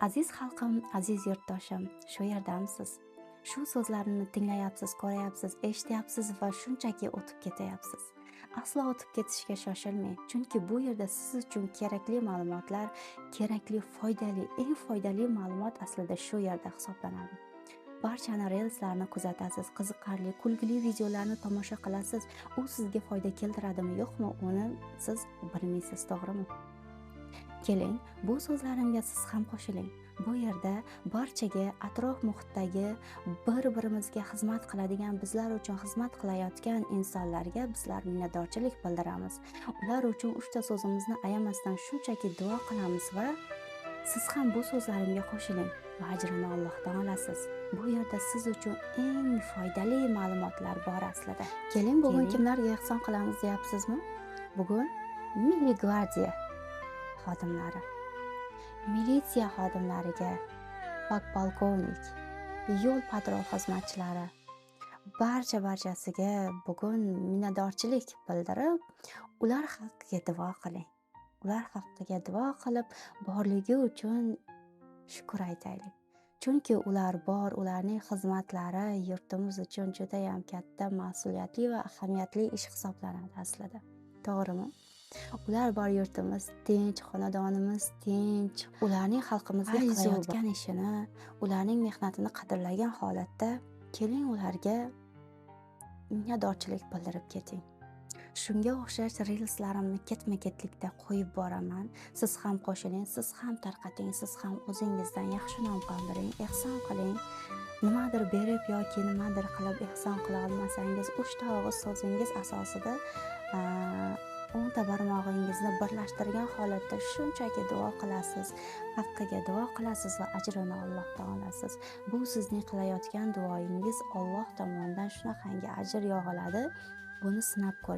Aziz xalqim, aziz yurtdoshim, shu yerdamisiz? Shu so'zlarimni tinglayapsiz, ko'rayapsiz, eshityapsiz va shunchaki o'tib ketayapsiz. Aslo o'tib ketishga shoshilmang, chunki bu yerda siz uchun kerakli ma'lumotlar, kerakli, foydali, eng foydali ma'lumot aslida shu yerda hisoblanadi. Barchani reelslarni kuzatasiz, qiziqarli, kulgili videolarni tomosha qilasiz. U sizga foyda keltiradimi, yo'qmi, uni siz bilmaysiz, to'g'rimi? Keling, bu so'zlarimga siz ham qo'shiling. Bu yerda barchaga, atrof muhitdagi bir-birimizga xizmat qiladigan, bizlar uchun xizmat qilayotgan insonlarga bizlar minnatdorchilik bildiramiz. Ular uchun uchta so'zimizni ayamasdan shunchaki duo qilamiz va siz ham bu so'zlarimga qo'shiling va ajrini Allohdan olasiz. Bu yerda siz uchun eng foydali ma'lumotlar bor aslida. Keling, bugun kimlarga ehson qilamiz deyapsizmi? Bugun Milliy gvardiya xodimlari, militsiya xodimlariga, podpolkovnik, yo'l patrul xizmatchilari barchasiga bugun minnatdorchilik bildirib, ular haqqiga duo qiling. Ular haqqiga duo qilib, borligi uchun shukr aytaylik. Chunki ular bor, ularning xizmatlari yurtimiz uchun juda ham katta, mas'uliyatli va ahamiyatli ish hisoblanadi aslida. To'g'rimi? Ular bor, yurtimiz tinch, xonadonimiz tinch. Ularning xalqimizga qilayotgan ishini, ularning mehnatini qadrlagan holatda keling ularga minnatdorchilik bildirib keting. Shunga o'xshash reelslarimni ketma-ketlikda qo'yib boraman. Siz ham qo'shiling, siz ham tarqating, siz ham o'zingizdan yaxshi nom qoldiring, ehson qiling. Nimadir berib yoki nimadir qilib ehson qila olmasangiz, 3 ta og'iz so'zingiz asosida 10 ta barmog'ingizni birlashtirgan holatda shunchaki duo qilasiz, haqqiga duo qilasiz va ajrini Allohdan olasiz. Bu sizning qilayotgan duoyingiz Alloh tomonidan shunaqangi ajr yog'iladi. Buni sinab ko'ring.